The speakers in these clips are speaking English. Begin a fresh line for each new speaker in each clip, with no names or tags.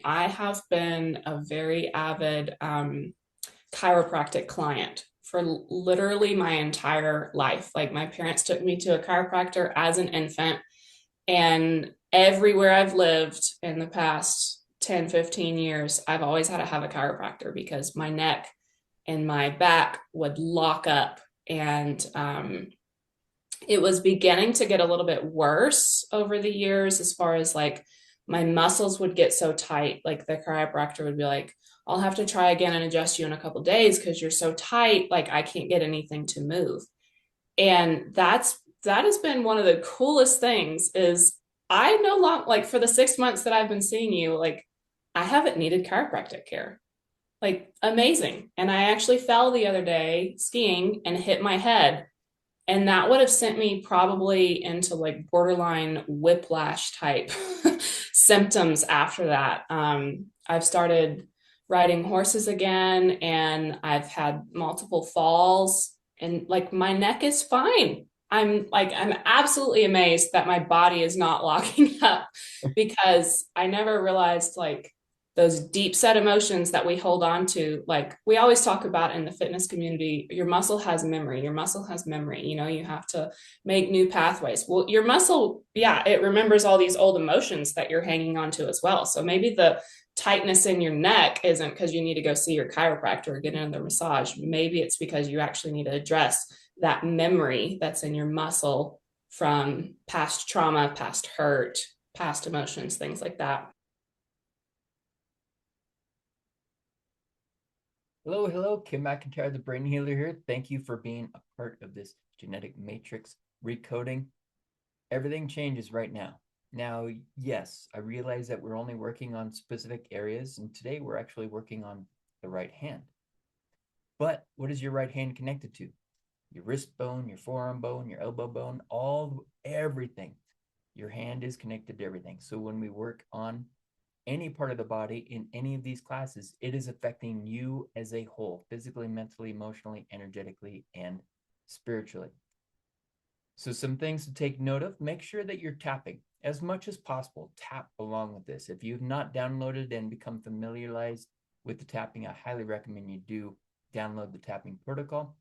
I have been a very avid chiropractic client for literally my entire life. Like my parents took me to a chiropractor as an infant, and everywhere I've lived in the past 10, 15 years, I've always had to have a chiropractor because my neck and my back would lock up. And it was beginning to get a little bit worse over the years as far as like my muscles would get so tight. Like the chiropractor would be like, I'll have to try again and adjust you in a couple of days because you're so tight. Like I can't get anything to move. And that has been one of the coolest things is I no longer like for the 6 months that I've been seeing you, like I haven't needed chiropractic care. Like amazing. And I actually fell the other day skiing and hit my head. And that would have sent me probably into like borderline whiplash type symptoms after that. I've started riding horses again and I've had multiple falls and like my neck is fine. I'm absolutely amazed that my body is not locking up because I never realized like those deep set emotions that we hold on to, like we always talk about in the fitness community, your muscle has memory. Your muscle has memory. You know, you have to make new pathways. Well, your muscle, yeah, it remembers all these old emotions that you're hanging on to as well. So maybe the tightness in your neck isn't because you need to go see your chiropractor or get another massage. Maybe it's because you actually need to address that memory that's in your muscle from past trauma, past hurt, past emotions, things like that.
Hello, hello. Kim McIntyre, the Brain Healer here. Thank you for being a part of this genetic matrix recoding. Everything changes right now. Now, yes, I realize that we're only working on specific areas, and today we're actually working on the right hand. But what is your right hand connected to? Your wrist bone, your forearm bone, your elbow bone, everything. Your hand is connected to everything. So when we work on any part of the body in any of these classes, it is affecting you as a whole, physically, mentally, emotionally, energetically, and spiritually. So some things to take note of: make sure that you're tapping as much as possible. Tap along with this. If you've not downloaded and become familiarized with the tapping, I highly recommend you do download the tapping protocol.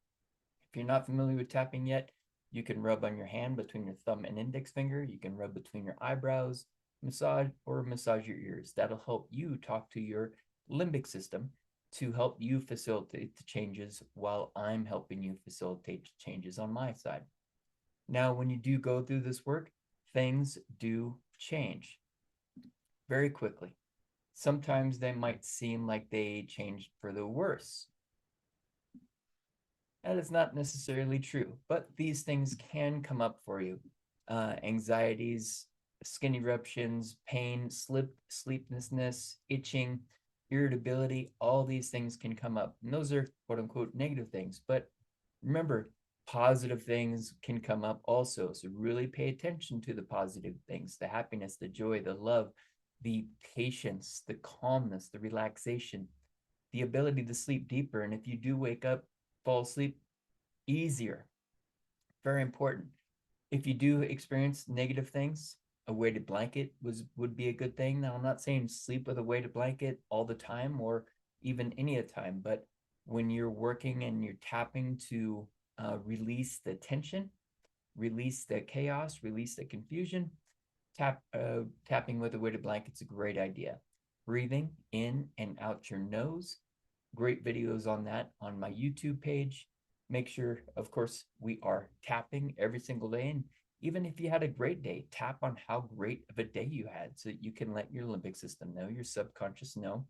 If you're not familiar with tapping yet, you can rub on your hand between your thumb and index finger. You can rub between your eyebrows, massage your ears. That'll help you talk to your limbic system to help you facilitate the changes while I'm helping you facilitate changes on my side. Now, when you do go through this work, things do change very quickly. Sometimes they might seem like they changed for the worse. That is not necessarily true, but these things can come up for you. Anxieties, skin eruptions, pain, sleeplessness, itching, irritability, all these things can come up. And those are quote unquote negative things. But remember, positive things can come up also. So really pay attention to the positive things: the happiness, the joy, the love, the patience, the calmness, the relaxation, the ability to sleep deeper. And if you do wake up, fall asleep easier. Very important. If you do experience negative things, a weighted blanket would be a good thing. Now, I'm not saying sleep with a weighted blanket all the time or even any of the time, but when you're working and you're tapping to release the tension, release the chaos, release the confusion, tapping with a weighted blanket is a great idea. Breathing in and out your nose. Great videos on that on my YouTube page. Make sure, of course, we are tapping every single day. And even if you had a great day, tap on how great of a day you had so that you can let your limbic system know, your subconscious know,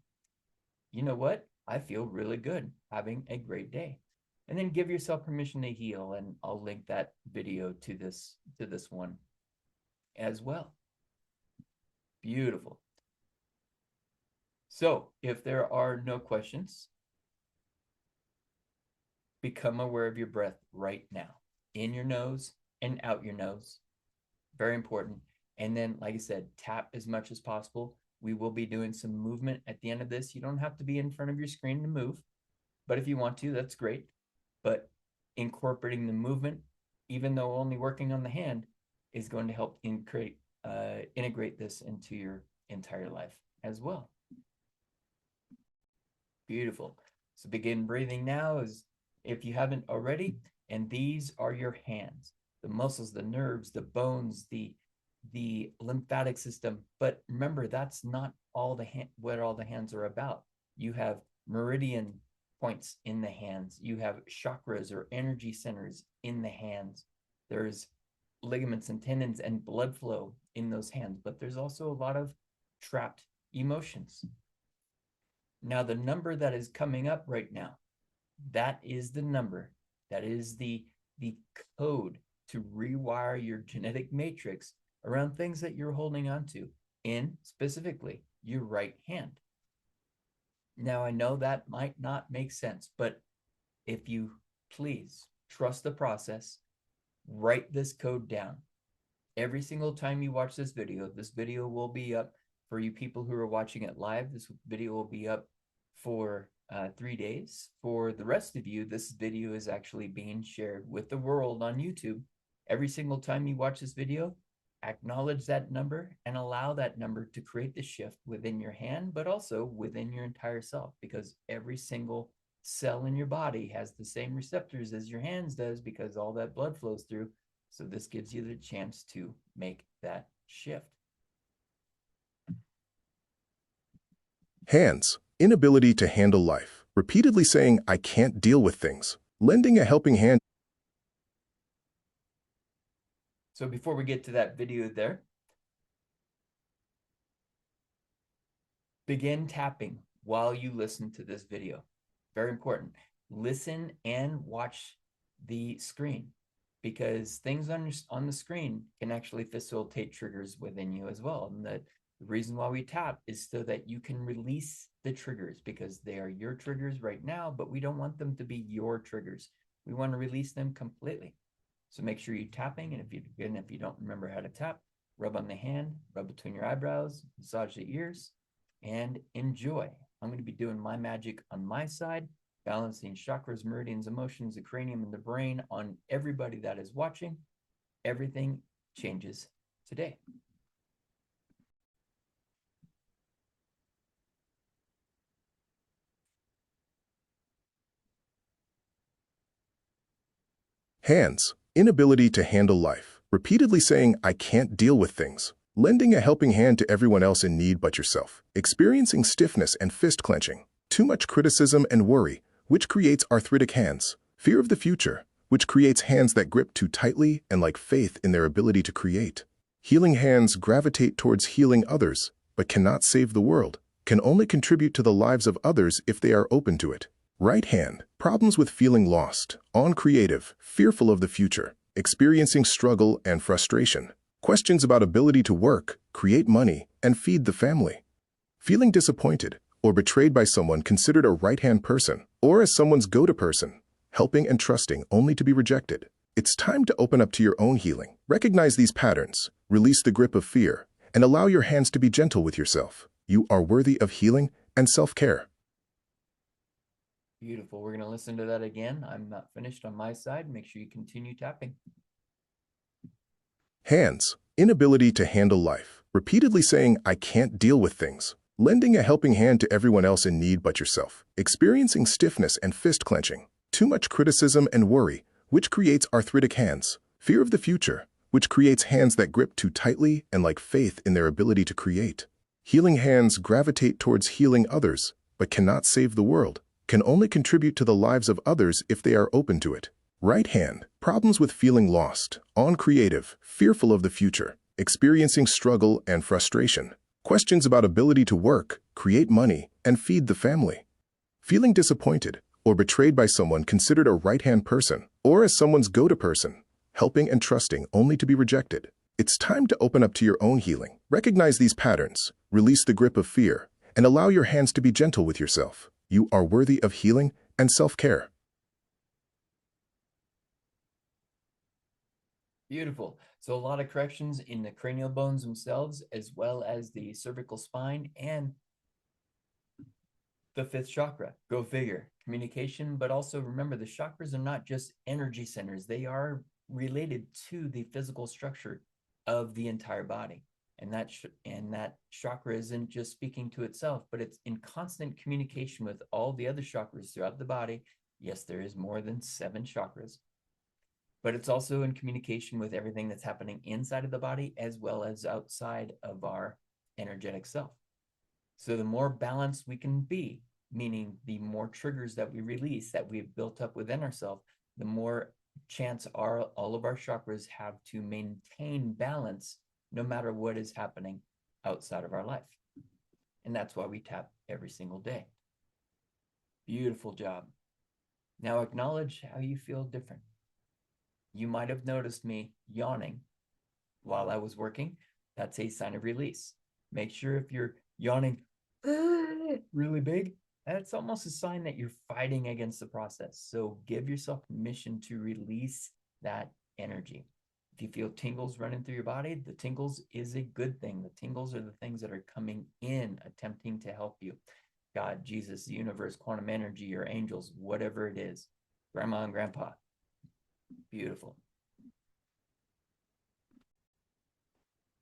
you know what? I feel really good having a great day. And then give yourself permission to heal. And I'll link that video to this one as well. Beautiful. So if there are no questions, become aware of your breath right now, in your nose and out your nose. Very important. And then, like I said, tap as much as possible. We will be doing some movement at the end of this. You don't have to be in front of your screen to move, but if you want to, that's great. But incorporating the movement, even though only working on the hand, is going to help integrate this into your entire life as well. Beautiful. So begin breathing now as if you haven't already. And these are your hands, the muscles, the nerves, the bones, the lymphatic system. But remember, that's not all what all the hands are about. You have meridian points in the hands. You have chakras or energy centers in the hands. There's ligaments and tendons and blood flow in those hands, but there's also a lot of trapped emotions. Now, the number that is coming up right now, that is the number, that is the code to rewire your genetic matrix around things that you're holding on to, in specifically your right hand. Now, I know that might not make sense, but if you please trust the process, write this code down. Every single time you watch this video will be up for you people who are watching it live. This video will be up for 3 days. For the rest of you, this video is actually being shared with the world on YouTube. Every single time you watch this video, acknowledge that number and allow that number to create the shift within your hand, but also within your entire self, because every single cell in your body has the same receptors as your hands does, because all that blood flows through. So this gives you the chance to make that shift.
Hands, inability to handle life, repeatedly saying, I can't deal with things, lending a helping hand.
So before we get to that video there, begin tapping while you listen to this video. Very important. Listen and watch the screen, because things on the screen can actually facilitate triggers within you as well. And the reason why we tap is so that you can release the triggers, because they are your triggers right now, but we don't want them to be your triggers. We want to release them completely. So make sure you're tapping, and if you don't remember how to tap, rub on the hand, rub between your eyebrows, massage the ears, and enjoy. I'm going to be doing my magic on my side, balancing chakras, meridians, emotions, the cranium, and the brain on everybody that is watching. Everything changes today.
Hands, inability to handle life, repeatedly saying, I can't deal with things, lending a helping hand to everyone else in need but yourself, experiencing stiffness and fist clenching, too much criticism and worry, which creates arthritic hands, fear of the future, which creates hands that grip too tightly and lack faith in their ability to create. Healing hands gravitate towards healing others, but cannot save the world, can only contribute to the lives of others if they are open to it. Right hand, problems with feeling lost, uncreative, fearful of the future, experiencing struggle and frustration, questions about ability to work, create money, and feed the family. Feeling disappointed or betrayed by someone considered a right-hand person, or as someone's go-to person, helping and trusting only to be rejected. It's time to open up to your own healing. Recognize these patterns, release the grip of fear, and allow your hands to be gentle with yourself. You are worthy of healing and self-care.
Beautiful. We're going to listen to that again. I'm not finished on my side. Make sure you continue tapping.
Hands, inability to handle life, repeatedly saying, I can't deal with things, lending a helping hand to everyone else in need but yourself, experiencing stiffness and fist clenching, too much criticism and worry, which creates arthritic hands, fear of the future, which creates hands that grip too tightly and lack faith in their ability to create. Healing hands gravitate towards healing others, but cannot save the world, can only contribute to the lives of others if they are open to it. Right hand, problems with feeling lost, uncreative, fearful of the future, experiencing struggle and frustration, questions about ability to work, create money, and feed the family. Feeling disappointed or betrayed by someone considered a right-hand person, or as someone's go-to person, helping and trusting only to be rejected. It's time to open up to your own healing. Recognize these patterns, release the grip of fear, and allow your hands to be gentle with yourself. You are worthy of healing and self-care.
Beautiful. So a lot of corrections in the cranial bones themselves, as well as the cervical spine and the fifth chakra. Go figure. Communication, but also remember the chakras are not just energy centers. They are related to the physical structure of the entire body. And that chakra isn't just speaking to itself, but it's in constant communication with all the other chakras throughout the body. Yes, there is more than 7 chakras, but it's also in communication with everything that's happening inside of the body as well as outside of our energetic self. So the more balanced we can be, meaning the more triggers that we release that we've built up within ourselves, the more chance all of our chakras have to maintain balance no matter what is happening outside of our life. And that's why we tap every single day. Beautiful job. Now acknowledge how you feel different. You might have noticed me yawning while I was working. That's a sign of release. Make sure if you're yawning really big, that's almost a sign that you're fighting against the process. So give yourself permission to release that energy. If you feel tingles running through your body, the tingles is a good thing. The tingles are the things that are coming in, attempting to help you. God, Jesus, the universe, quantum energy, your angels, whatever it is, grandma and grandpa. Beautiful.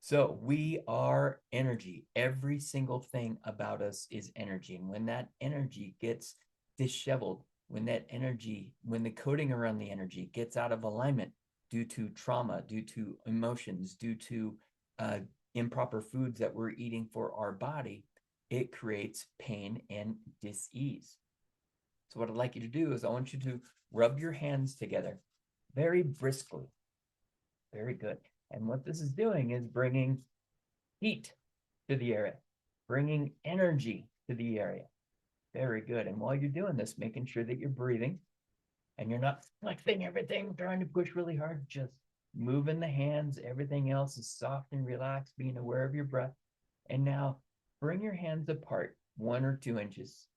So we are energy. Every single thing about us is energy. And when that energy gets disheveled, when the coding around the energy gets out of alignment due to trauma, due to emotions, due to improper foods that we're eating for our body, it creates pain and dis-ease. So what I'd like you to do is I want you to rub your hands together very briskly. Very good. And what this is doing is bringing heat to the area, bringing energy to the area. Very good. And while you're doing this, making sure that you're breathing and you're not like thinking everything, trying to push really hard, just moving the hands. Everything else is soft and relaxed, being aware of your breath. And now bring your hands apart 1 or 2 inches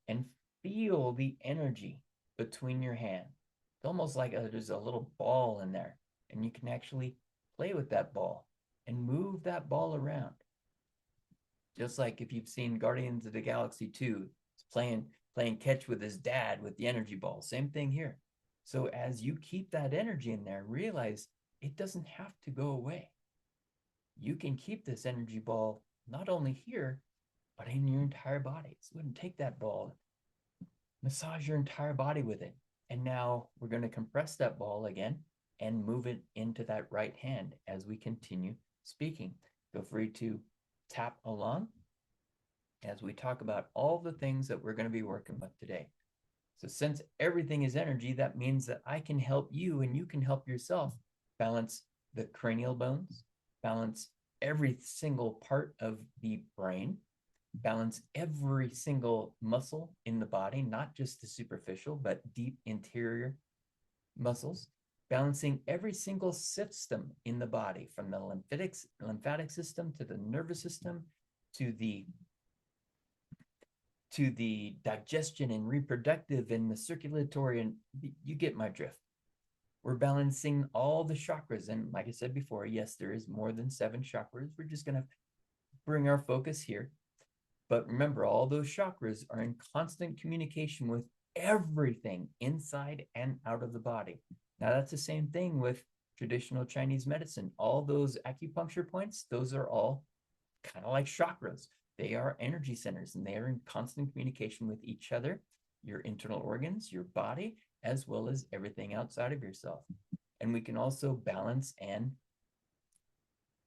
and feel the energy between your hands. It's almost like there's a little ball in there, and you can actually play with that ball and move that ball around. Just like if you've seen Guardians of the Galaxy 2, it's playing catch with his dad with the energy ball. Same thing here. So as you keep that energy in there, realize it doesn't have to go away. You can keep this energy ball not only here, but in your entire body. So you can take that ball, massage your entire body with it. And now we're going to compress that ball again and move it into that right hand as we continue speaking. Feel free to tap along as we talk about all the things that we're going to be working with today. So since everything is energy, that means that I can help you and you can help yourself balance the cranial bones, balance every single part of the brain, balance every single muscle in the body, not just the superficial, but deep interior muscles, balancing every single system in the body, from the lymphatic system to the nervous system to the digestion and reproductive and the circulatory, and you get my drift. We're balancing all the chakras. And like I said before, yes, there is more than 7 chakras. We're just going to bring our focus here. But remember, all those chakras are in constant communication with everything inside and out of the body. Now, that's the same thing with traditional Chinese medicine. All those acupuncture points, those are all kind of like chakras. They are energy centers, and they are in constant communication with each other, your internal organs, your body, as well as everything outside of yourself. And we can also balance and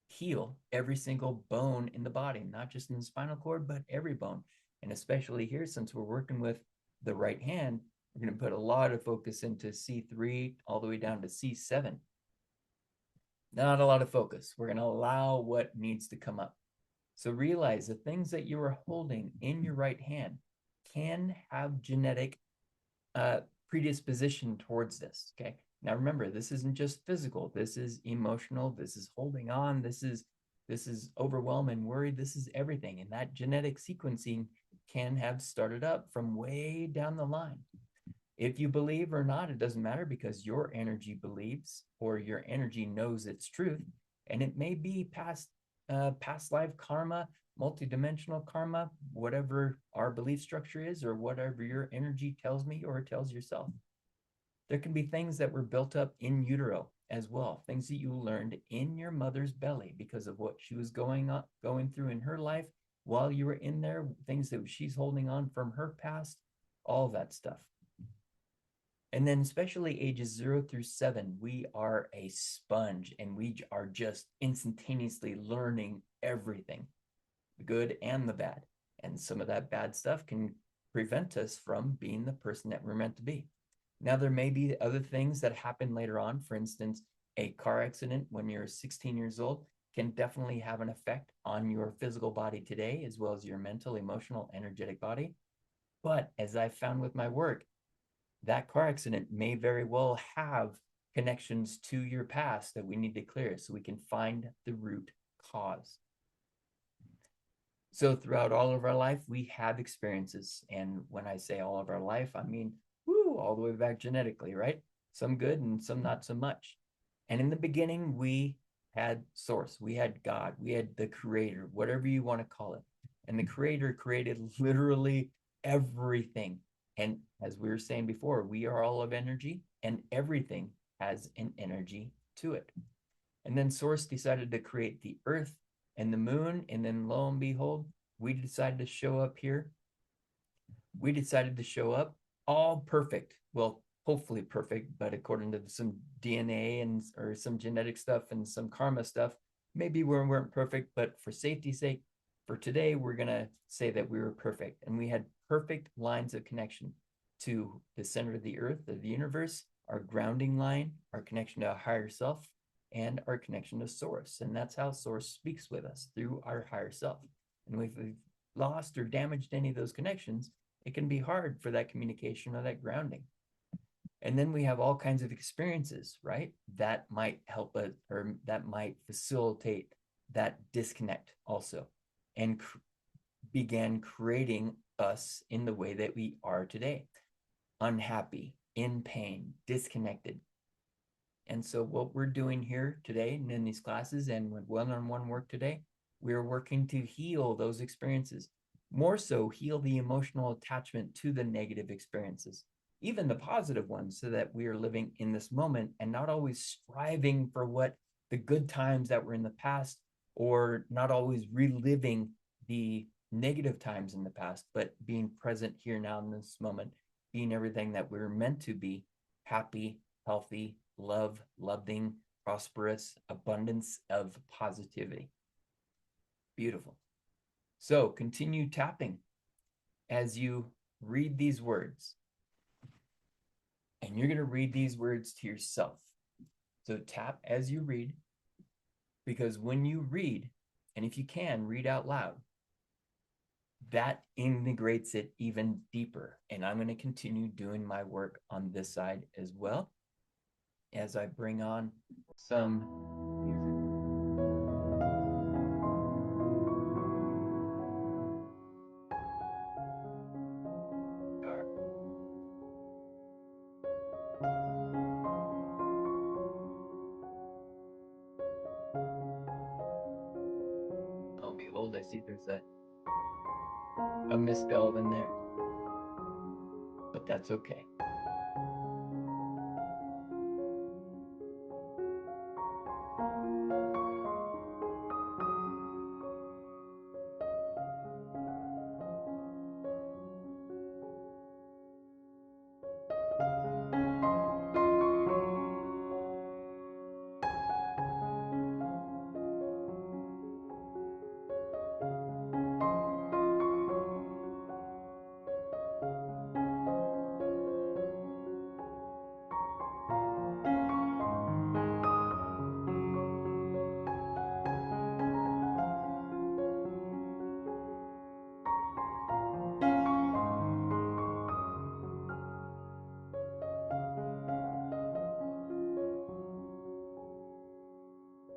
heal every single bone in the body, not just in the spinal cord, but every bone. And especially here, since we're working with the right hand, we're going to put a lot of focus into C3 all the way down to C7. Not a lot of focus. We're going to allow what needs to come up. So realize the things that you are holding in your right hand can have genetic predisposition towards this. Okay. Now remember, this isn't just physical. This is emotional. This is holding on. This is overwhelm and worry. This is everything. And that genetic sequencing can have started up from way down the line. If you believe or not, it doesn't matter, because your energy believes, or your energy knows its truth. And it may be past life karma, multidimensional karma, whatever our belief structure is, or whatever your energy tells me or tells yourself. There can be things that were built up in utero as well. Things that you learned in your mother's belly because of what she was going through in her life while you were in there, things that she's holding on from her past, all that stuff. And then especially ages 0 through 7, we are a sponge and we are just instantaneously learning everything, the good and the bad. And some of that bad stuff can prevent us from being the person that we're meant to be. Now, there may be other things that happen later on. For instance, a car accident when you're 16 years old can definitely have an effect on your physical body today, as well as your mental, emotional, energetic body. But as I found with my work, that car accident may very well have connections to your past that we need to clear so we can find the root cause. So throughout all of our life, we have experiences. And when I say all of our life, I mean, all the way back genetically, right? Some good and some not so much. And in the beginning, we had source, we had God, we had the creator, whatever you want to call it. And the creator created literally everything. And as we were saying before, we are all of energy and everything has an energy to it. And then source decided to create the earth and the moon. And then lo and behold, we decided to show up here. We decided to show up all perfect. Well, hopefully perfect, but according to some DNA and or some genetic stuff and some karma stuff, maybe we weren't perfect, but for safety's sake, for today, we're going to say that we were perfect. And we had perfect lines of connection to the center of the earth, of the universe, our grounding line, our connection to a higher self, and our connection to source. And that's how source speaks with us, through our higher self. And if we've lost or damaged any of those connections, it can be hard for that communication or that grounding. And then we have all kinds of experiences, right? That might help us, or that might facilitate that disconnect also, and began creating us in the way that we are today. Unhappy, in pain, disconnected. And so what we're doing here today and in these classes and with one-on-one work today, we're working to heal those experiences. More so, heal the emotional attachment to the negative experiences, even the positive ones, so that we are living in this moment and not always striving for what the good times that were in the past, or not always reliving the negative times in the past, but being present here now in this moment, being everything that we're meant to be: happy, healthy, loving, prosperous, abundance of positivity. Beautiful. So continue tapping as you read these words. And you're going to read these words to yourself. So tap as you read, because when you read, and if you can, read out loud, that integrates it even deeper. And I'm going to continue doing my work on this side as well as I bring on some music. Oh, behold, I see there's a misspell in there, but that's okay.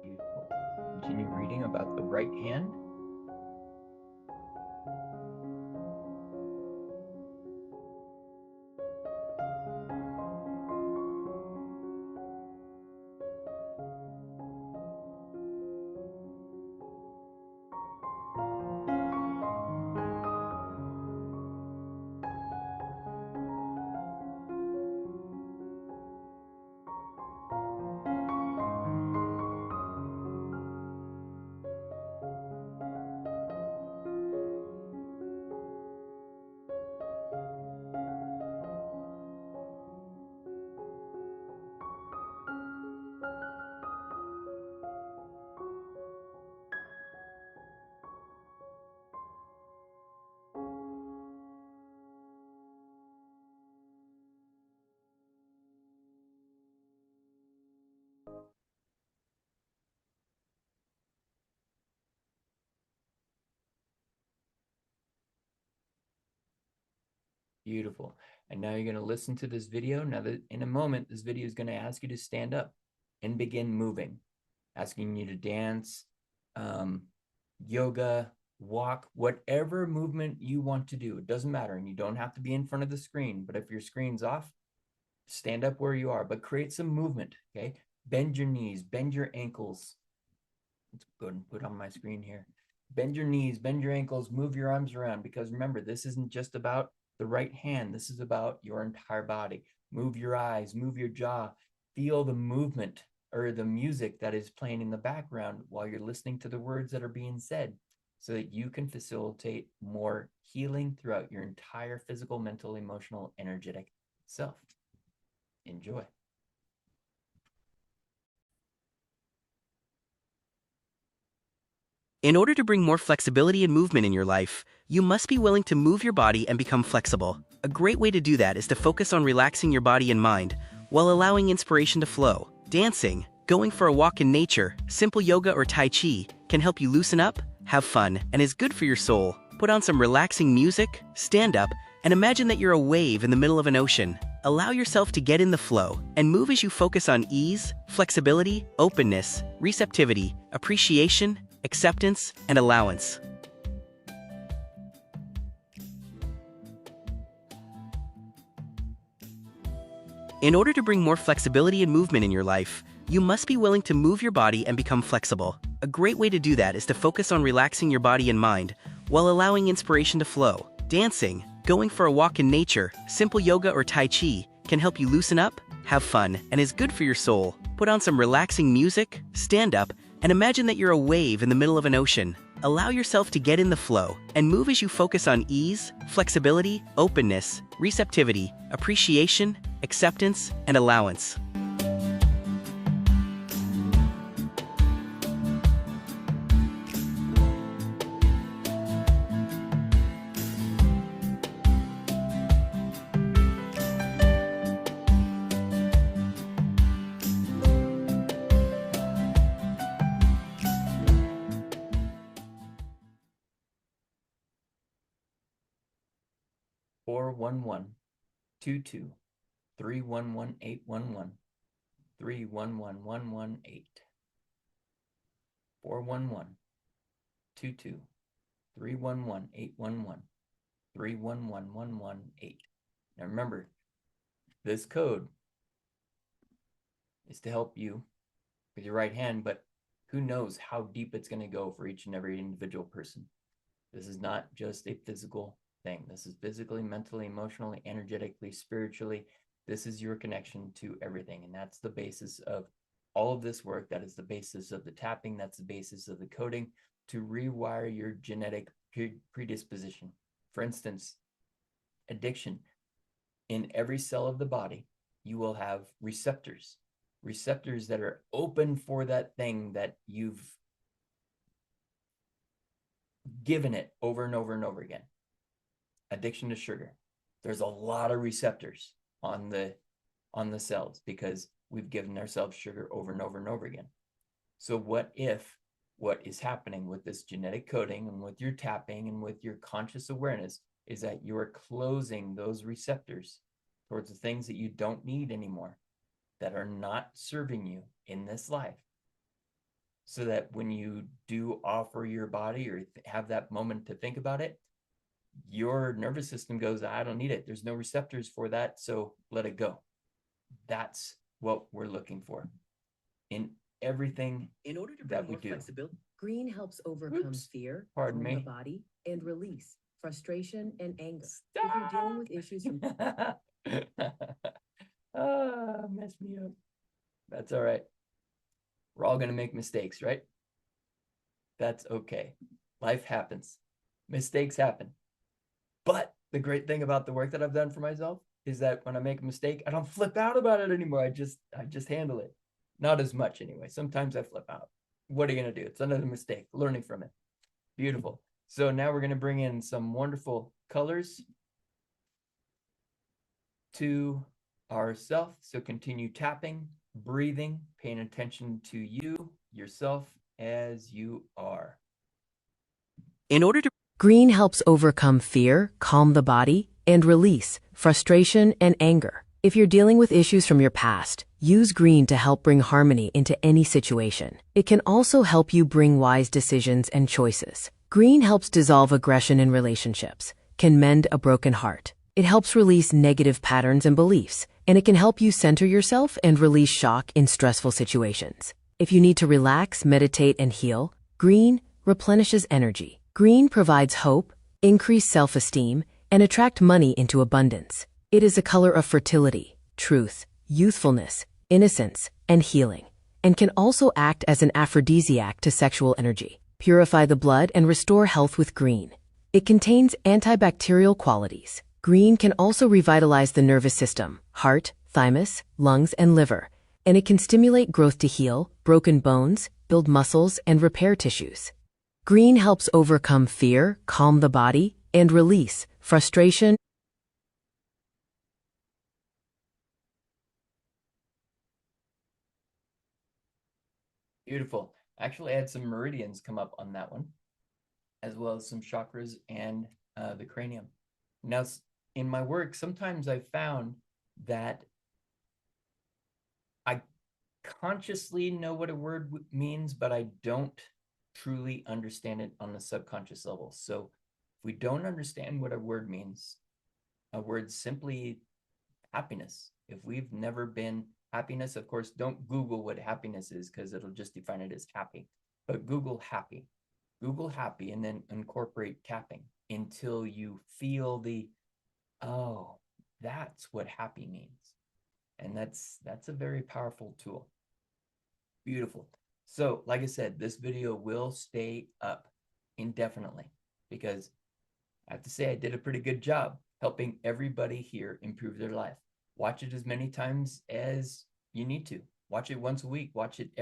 Beautiful. Continue reading about the right hand. Beautiful. And now you're going to listen to this video. Now that in a moment, this video is going to ask you to stand up and begin moving, asking you to dance, yoga, walk, whatever movement you want to do. It doesn't matter. And you don't have to be in front of the screen. But if your screen's off, stand up where you are, but create some movement. Okay. Bend your knees, bend your ankles. Let's go ahead and put on my screen here. Bend your knees, bend your ankles, move your arms around, because remember, this isn't just about the right hand. This is about your entire body. Move your eyes, move your jaw, feel the movement or the music that is playing in the background while you're listening to the words that are being said, so that you can facilitate more healing throughout your entire physical, mental, emotional, energetic self. Enjoy.
In order to bring more flexibility and movement in your life, you must be willing to move your body and become flexible. A great way to do that is to focus on relaxing your body and mind while allowing inspiration to flow. Dancing, going for a walk in nature, simple yoga or Tai Chi can help you loosen up, have fun, and is good for your soul. Put on some relaxing music, stand up, and imagine that you're a wave in the middle of an ocean. Allow yourself to get in the flow and move as you focus on ease, flexibility, openness, receptivity, appreciation, acceptance, and allowance. In order to bring more flexibility and movement in your life, you must be willing to move your body and become flexible. A great way to do that is to focus on relaxing your body and mind while allowing inspiration to flow. Dancing, going for a walk in nature, simple yoga or Tai Chi can help you loosen up, have fun, and is good for your soul. Put on some relaxing music, stand up, and imagine that you're a wave in the middle of an ocean. Allow yourself to get in the flow and move as you focus on ease, flexibility, openness, receptivity, appreciation, acceptance, and allowance.
Four 22 311 311118 411 22 311811 311118. Now remember, this code is to help you with your right hand, but who knows how deep it's going to go for each and every individual person. This is not just a physical thing. This is physically, mentally, emotionally, energetically, spiritually. This is your connection to everything. And that's the basis of all of this work. That is the basis of the tapping. That's the basis of the coding, to rewire your genetic predisposition. For instance, addiction. In every cell of the body, you will have receptors that are open for that thing that you've given it over and over and over again. Addiction to sugar. There's a lot of receptors on the cells because we've given ourselves sugar over and over and over again. So what if what is happening with this genetic coding and with your tapping and with your conscious awareness is that you're closing those receptors towards the things that you don't need anymore, that are not serving you in this life, so that when you do offer your body or have that moment to think about it, your nervous system goes, I don't need it. There's no receptors for that, so let it go. That's what we're looking for in everything
in order to bring
that we
more
do.
flexibility. Green helps overcome fear,
Pardon
calm
me.
the body, and release frustration and anger.
Stop.
If you're dealing with issues from
Mess me up. That's all right. We're all going to make mistakes, right? That's okay. Life happens. Mistakes happen. But the great thing about the work that I've done for myself is that when I make a mistake, I don't flip out about it anymore. I just handle it. Not as much anyway. Sometimes I flip out. What are you going to do? It's another mistake. Learning from it. Beautiful. So now we're going to bring in some wonderful colors to ourself. So continue tapping breathing, paying attention to you, yourself, as you are.
In order to
Green helps overcome fear, calm the body, and release frustration and anger. If you're dealing with issues from your past, use green to help bring harmony into any situation. It can also help you bring wise decisions and choices. Green helps dissolve aggression in relationships, can mend a broken heart. It helps release negative patterns and beliefs, and it can help you center yourself and release shock in stressful situations. If you need to relax, meditate, and heal, green replenishes energy. Green provides hope, increased self-esteem, and attract money into abundance. It is a color of fertility, truth, youthfulness, innocence, and healing, and can also act as an aphrodisiac to sexual energy. Purify the blood and restore health with green. It contains antibacterial qualities. Green can also revitalize the nervous system, heart, thymus, lungs, and liver, and it can stimulate growth to heal broken bones, build muscles, and repair tissues. Green helps overcome fear, calm the body, and release frustration.
Beautiful. Actually, I had some meridians come up on that one, as well as some chakras and the cranium. Now, in my work, sometimes I've found that I consciously know what a word means, but I don't truly understand it on the subconscious level. So if we don't understand what a word means, a word simply happiness. If we've never been happiness, of course, don't Google what happiness is because it'll just define it as happy. But Google happy, and then incorporate tapping until you feel the, oh, that's what happy means. And that's a very powerful tool. Beautiful. So, like I said, this video will stay up indefinitely because I have to say I did a pretty good job helping everybody here improve their life. Watch it as many times as you need to. Watch it once a week. Watch it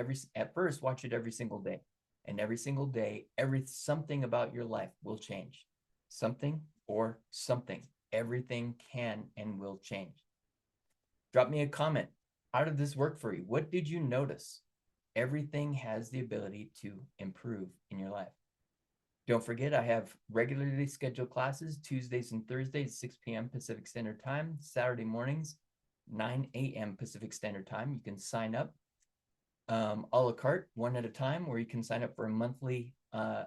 watch it every single day. And every single day, something about your life will change. Something or something. Everything can and will change. Drop me a comment. How did this work for you? What did you notice? Everything has the ability to improve in your life. Don't forget, I have regularly scheduled classes Tuesdays and Thursdays, 6 p.m. Pacific Standard Time, Saturday mornings, 9 a.m. Pacific Standard Time. You can sign up a la carte, one at a time, where you can sign up for a monthly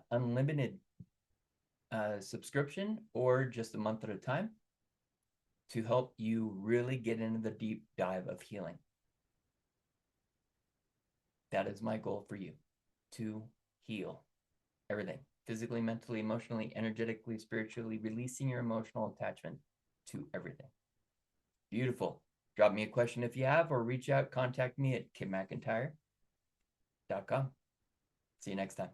unlimited subscription or just a month at a time to help you really get into the deep dive of healing. That is my goal for you, to heal everything. Physically, mentally, emotionally, energetically, spiritually, releasing your emotional attachment to everything. Beautiful. Drop me a question if you have, or reach out, contact me at kimmcintyre.com. See you next time.